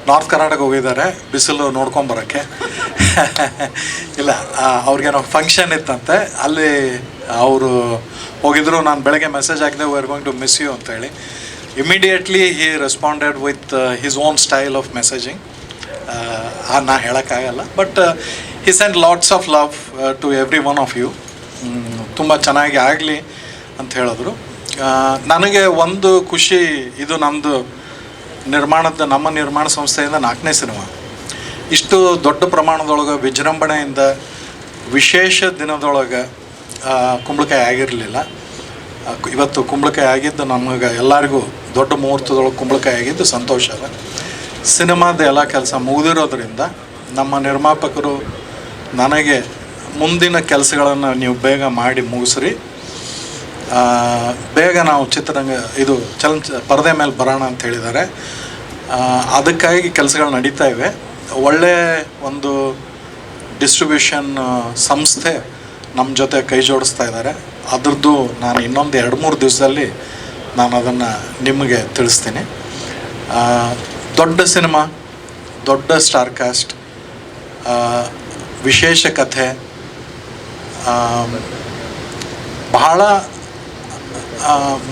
North Karnataka ಹೋಗಿದ್ದಾರೆ ಬಿಸಿಲು ನೋಡ್ಕೊಂಬರೋಕ್ಕೆ. ಇಲ್ಲ, ಅವ್ರಿಗೇನೋ ಫಂಕ್ಷನ್ ಇತ್ತಂತೆ, ಅಲ್ಲಿ ಅವರು ಹೋಗಿದ್ರು. ನಾನು ಬೆಳಗ್ಗೆ ಮೆಸೇಜ್ ಹಾಕಿದೆ, we are going to miss you ಅಂತೇಳಿ. Immediately he responded with his own style of messaging. ನಾ ಹೇಳೋಕ್ಕಾಗಲ್ಲ, but he send lots of love to every one of you. ತುಂಬ ಚೆನ್ನಾಗಿ ಆಗಲಿ ಅಂತ ಹೇಳಿದ್ರು. ನನಗೆ ಒಂದು ಖುಷಿ, ಇದು ನಮ್ಮದು ನಮ್ಮ ನಿರ್ಮಾಣ ಸಂಸ್ಥೆಯಿಂದ 4ನೇ ಸಿನಿಮಾ. ಇಷ್ಟು ದೊಡ್ಡ ಪ್ರಮಾಣದೊಳಗೆ ವಿಜೃಂಭಣೆಯಿಂದ ವಿಶೇಷ ದಿನದೊಳಗೆ ಕುಂಬಳಕಾಯಿ ಆಗಿರಲಿಲ್ಲ. ಇವತ್ತು ಕುಂಬಳಕಾಯಿ ಆಗಿದ್ದು ನಮಗೆ ಎಲ್ಲರಿಗೂ ದೊಡ್ಡ ಮುಹೂರ್ತದೊಳಗೆ ಕುಂಬಳಕಾಯಿ ಆಗಿದ್ದು ಸಂತೋಷ ಅದ. ಸಿನಿಮಾದ ಎಲ್ಲ ಕೆಲಸ ಮುಗಿದಿರೋದ್ರಿಂದ ನಮ್ಮ ನಿರ್ಮಾಪಕರು ನನಗೆ ಮುಂದಿನ ಕೆಲಸಗಳನ್ನು ನೀವು ಬೇಗ ಮಾಡಿ ಮುಗಿಸ್ರಿ, ಬೇಗ ನಾವು ಚಿತ್ರರಂಗ ಇದು ಪರದೆ ಮೇಲೆ ಬರೋಣ ಅಂತ ಹೇಳಿದ್ದಾರೆ. ಅದಕ್ಕಾಗಿ ಕೆಲಸಗಳು ನಡೀತಾ ಇವೆ. ಒಳ್ಳೆಯ ಒಂದು ಡಿಸ್ಟ್ರಿಬ್ಯೂಷನ್ ಸಂಸ್ಥೆ ನಮ್ಮ ಜೊತೆ ಕೈ ಜೋಡಿಸ್ತಾ ಇದ್ದಾರೆ. ಅದ್ರದ್ದು ನಾನು ಇನ್ನೊಂದು 2-3 ದಿವಸದಲ್ಲಿ ನಾನು ಅದನ್ನು ನಿಮಗೆ ತಿಳಿಸ್ತೀನಿ. ದೊಡ್ಡ ಸಿನಿಮಾ, ದೊಡ್ಡ ಸ್ಟಾರ್ ಕಾಸ್ಟ್, ವಿಶೇಷ ಕಥೆ, ಬಹಳ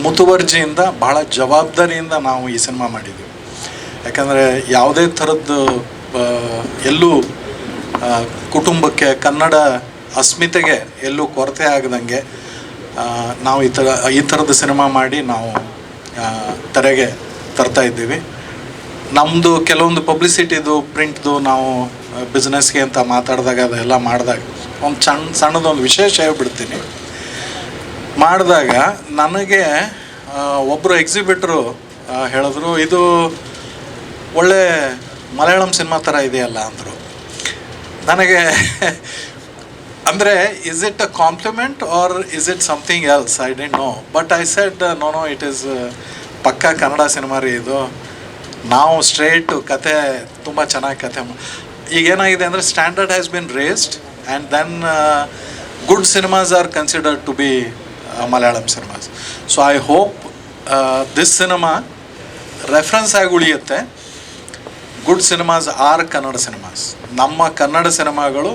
ಮುತುವರ್ಜಿಯಿಂದ, ಬಹಳ ಜವಾಬ್ದಾರಿಯಿಂದ ನಾವು ಈ ಸಿನಿಮಾ ಮಾಡಿದ್ದೀವಿ. ಯಾಕಂದರೆ ಯಾವುದೇ ಥರದ್ದು ಎಲ್ಲೂ ಕುಟುಂಬಕ್ಕೆ, ಕನ್ನಡ ಅಸ್ಮಿತೆಗೆ ಎಲ್ಲೂ ಕೊರತೆ ಆಗದಂಗೆ ನಾವು ಈ ಥರದ ಸಿನಿಮಾ ಮಾಡಿ ನಾವು ತೆರೆಗೆ ತರ್ತಾ ಇದ್ದೀವಿ. ನಮ್ಮದು ಕೆಲವೊಂದು ಪಬ್ಲಿಸಿಟಿದು, ಪ್ರಿಂಟ್ದು ನಾವು ಬಿಸ್ನೆಸ್ಗೆ ಅಂತ ಮಾತಾಡಿದಾಗ ಅದೆಲ್ಲ ಮಾಡಿದಾಗ ಒಂದು ಸಣ್ಣದೊಂದು ವಿಶೇಷ ಹೇಳ್ಬಿಡ್ತೀನಿ. ಮಾಡಿದಾಗ ನನಗೆ ಒಬ್ಬರು ಎಕ್ಸಿಬಿಟ್ರು ಹೇಳಿದ್ರು, ಇದು ಒಳ್ಳೆ ಮಲಯಾಳಂ ಸಿನಿಮಾ ಥರ ಇದೆಯಲ್ಲ ಅಂದರು. ನನಗೆ ಅಂದರೆ is it a compliment or is it something else, I didn't know. But I said no, it is ಪಕ್ಕಾ ಕನ್ನಡ ಸಿನಿಮಾ ರೀ ಇದು. ನಾವು ಸ್ಟ್ರೇಟು ಕತೆ, ತುಂಬ ಚೆನ್ನಾಗಿ ಕತೆ. ಈಗೇನಾಗಿದೆ ಅಂದರೆ standard has been raised and then good cinemas are considered to be Malayalam cinemas. So I hope this cinema reference ಆಗಿ ಉಳಿಯುತ್ತೆ. Good cinemas are Kannada cinemas. ನಮ್ಮ ಕನ್ನಡ ಸಿನಿಮಾಗಳು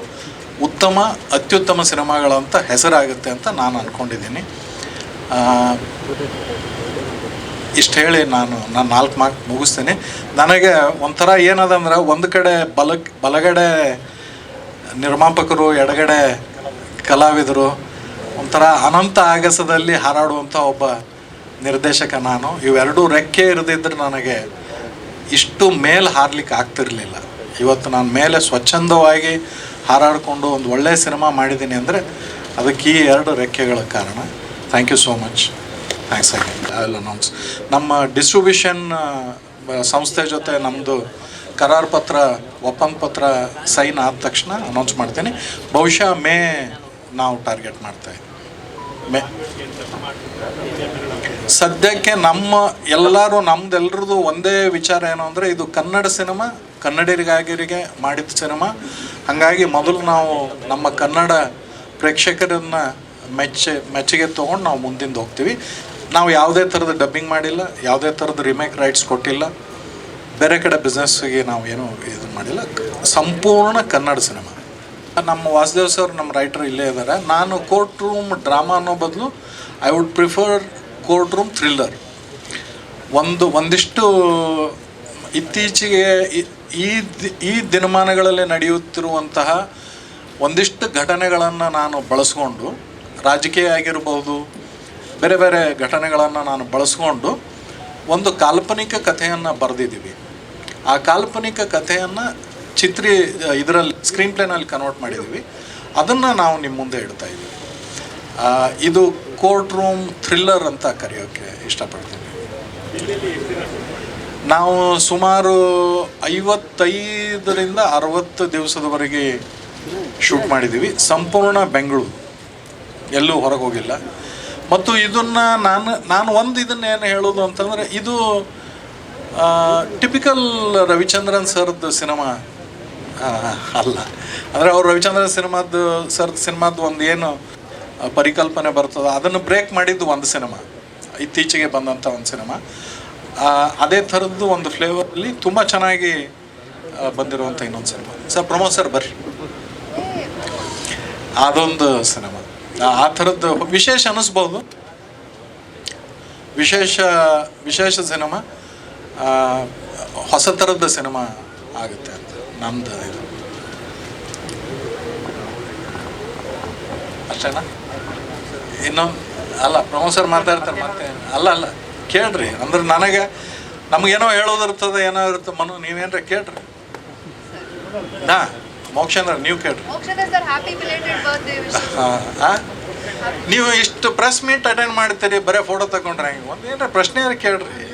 ಉತ್ತಮ, ಅತ್ಯುತ್ತಮ ಸಿನಿಮಾಗಳಂತ ಹೆಸರಾಗುತ್ತೆ ಅಂತ ನಾನು ಅಂದ್ಕೊಂಡಿದ್ದೀನಿ. ಇಷ್ಟು ಹೇಳಿ ನಾನು 4 ಮಾರ್ಕ್ ಮುಗಿಸ್ತೀನಿ. ನನಗೆ ಒಂಥರ ಏನದಂದ್ರೆ, ಒಂದು ಕಡೆ ಬಲಗಡೆ ನಿರ್ಮಾಪಕರು, ಎಡಗಡೆ ಕಲಾವಿದರು, ಒಂಥರ ಅನಂತ ಆಗಸದಲ್ಲಿ ಹಾರಾಡುವಂಥ ಒಬ್ಬ ನಿರ್ದೇಶಕ ನಾನು. ಇವೆರಡೂ ರೆಕ್ಕೆ ಇರದಿದ್ದರೆ ನನಗೆ ಇಷ್ಟು ಮೇಲೆ ಹಾರಲಿಕ್ಕೆ ಆಗ್ತಿರಲಿಲ್ಲ. ಇವತ್ತು ನಾನು ಮೇಲೆ ಸ್ವಚ್ಛಂದವಾಗಿ ಹಾರಾಡಿಕೊಂಡು ಒಂದು ಒಳ್ಳೆಯ ಸಿನಿಮಾ ಮಾಡಿದ್ದೀನಿ ಅಂದರೆ ಅದಕ್ಕೆ ಈ 2 ರೆಕ್ಕೆಗಳ ಕಾರಣ. Thank you so much. Thanks again. I will announce. ನಮ್ಮ ಡಿಸ್ಟ್ರಿಬ್ಯೂಷನ್ ಸಂಸ್ಥೆ ಜೊತೆ ನಮ್ಮದು ಕರಾರು ಪತ್ರ, ಒಪ್ಪಂದ ಪತ್ರ ಸೈನ್ ಆದ ತಕ್ಷಣ ಅನೌನ್ಸ್ ಮಾಡ್ತೀನಿ. ಬಹುಶಃ ಮೇ ನಾವು ಟಾರ್ಗೆಟ್ ಮಾಡ್ತಾಯಿದ್ದೀವಿ. ಮೇ ಸದ್ಯಕ್ಕೆ ನಮ್ಮದೆಲ್ಲರದು ಒಂದೇ ವಿಚಾರ ಏನು ಅಂದರೆ, ಇದು ಕನ್ನಡ ಸಿನಿಮಾ, ಕನ್ನಡಿಗರಿಗೆ ಮಾಡಿದ ಸಿನಿಮಾ. ಹಾಗಾಗಿ ಮೊದಲು ನಾವು ನಮ್ಮ ಕನ್ನಡ ಪ್ರೇಕ್ಷಕರನ್ನು ಮೆಚ್ಚುಗೆ ತೊಗೊಂಡು ನಾವು ಮುಂದಿಂದ ಹೋಗ್ತೀವಿ. ನಾವು ಯಾವುದೇ ಥರದ ಡಬ್ಬಿಂಗ್ ಮಾಡಿಲ್ಲ, ಯಾವುದೇ ಥರದ ರಿಮೇಕ್ ರೈಟ್ಸ್ ಕೊಟ್ಟಿಲ್ಲ, ಬೇರೆ ಕಡೆ ಬಿಸ್ನೆಸ್ಸಿಗೆ ನಾವು ಏನೂ ಇದು ಮಾಡಿಲ್ಲ. ಸಂಪೂರ್ಣ ಕನ್ನಡ ಸಿನಿಮಾ. ನಮ್ಮ ವಾಸುದೇವ್ ಸರ್, ನಮ್ಮ ರೈಟರ್ ಇಲ್ಲೇ ಇದ್ದಾರೆ. ನಾನು ಕೋರ್ಟ್ ರೂಮ್ ಡ್ರಾಮಾ ಅನ್ನೋ ಬದಲು I would prefer court room thriller. ಒಂದಿಷ್ಟು ಇತ್ತೀಚೆಗೆ ಈ ದಿನಮಾನಗಳಲ್ಲಿ ನಡೆಯುತ್ತಿರುವಂತಹ ಒಂದಿಷ್ಟು ಘಟನೆಗಳನ್ನು ನಾನು ಬಳಸ್ಕೊಂಡು, ರಾಜಕೀಯ ಆಗಿರ್ಬೋದು, ಬೇರೆ ಬೇರೆ ಘಟನೆಗಳನ್ನು ನಾನು ಬಳಸ್ಕೊಂಡು ಒಂದು ಕಾಲ್ಪನಿಕ ಕಥೆಯನ್ನು ಬರೆದಿದ್ದೀವಿ. ಆ ಕಾಲ್ಪನಿಕ ಕಥೆಯನ್ನು ಇದರಲ್ಲಿ ಸ್ಕ್ರೀನ್ ಪ್ಲೇನಲ್ಲಿ ಕನ್ವರ್ಟ್ ಮಾಡಿದ್ದೀವಿ. ಅದನ್ನು ನಾವು ನಿಮ್ಮ ಮುಂದೆ ಇಡ್ತಾ ಇದ್ದೀವಿ. ಇದು ಕೋರ್ಟ್ ರೂಮ್ ಥ್ರಿಲ್ಲರ್ ಅಂತ ಕರೆಯೋಕ್ಕೆ ಇಷ್ಟಪಡ್ತೀನಿ. ನಾವು ಸುಮಾರು 55ರಿಂದ 60 ದಿವಸದವರೆಗೆ ಶೂಟ್ ಮಾಡಿದ್ದೀವಿ. ಸಂಪೂರ್ಣ ಬೆಂಗಳೂರು, ಎಲ್ಲೂ ಹೊರಗೆ ಹೋಗಿಲ್ಲ. ಮತ್ತು ಇದನ್ನು ಇದನ್ನೇನು ಹೇಳೋದು ಅಂತಂದರೆ, ಇದು ಟಿಪಿಕಲ್ ರವಿಚಂದ್ರನ್ ಸರ್ದು ಸಿನಿಮಾ ಅಲ್ಲ. ಅಂದರೆ ಅವರು ರವಿಚಂದ್ರನ್ ಸಿನಿಮಾದ್ದು ಒಂದು ಏನು ಪರಿಕಲ್ಪನೆ ಬರ್ತದೆ, ಅದನ್ನು ಬ್ರೇಕ್ ಮಾಡಿದ್ದು ಒಂದು ಸಿನಿಮಾ, ಇತ್ತೀಚೆಗೆ ಬಂದಂಥ ಒಂದು ಸಿನಿಮಾ. ಅದೇ ಥರದ್ದು ಒಂದು ಫ್ಲೇವರಲ್ಲಿ ತುಂಬ ಚೆನ್ನಾಗಿ ಬಂದಿರುವಂಥ ಇನ್ನೊಂದು ಸಿನಿಮಾ. ಸರ್ ಪ್ರಮೋದ್ ಸರ್ ಬರ್ರಿ. ಅದೊಂದು ಸಿನಿಮಾ ಆ ಥರದ್ದು ವಿಶೇಷ ಅನ್ನಿಸ್ಬೋದು. ವಿಶೇಷ ಸಿನಿಮಾ, ಹೊಸ ಥರದ ಸಿನಿಮಾ ಆಗುತ್ತೆ ಅಂತ ನಮ್ದು ಇದು. ಅಷ್ಟೇನಾ? ಇನ್ನೊಂದು ಅಲ್ಲ, ಪ್ರಮೋದ್ ಸರ್ ಮಾತಾಡ್ತಾರೆ ಮತ್ತೆ. ಅಲ್ಲ ಕೇಳ್ರಿ, ಅಂದ್ರೆ ನಮಗೇನೋ ಹೇಳೋದಿರ್ತದೆ, ಏನೋ ಇರುತ್ತೆ. ನೀವೇನ್ರ ಕೇಳ್ರಿ. ಮೋಕ್ಷೇಂದ್ರ ನೀವು ಕೇಳ್ರಿ. ನೀವು ಇಷ್ಟು ಪ್ರೆಸ್ ಮೀಟ್ ಅಟೆಂಡ್ ಮಾಡ್ತೀರಿ, ಬರೀ ಫೋಟೋ ತಗೊಂಡ್ರೆ ಹೆಂಗೆ? ಒಂದು ಏನಾರ ಪ್ರಶ್ನೆ ಕೇಳ್ರಿ.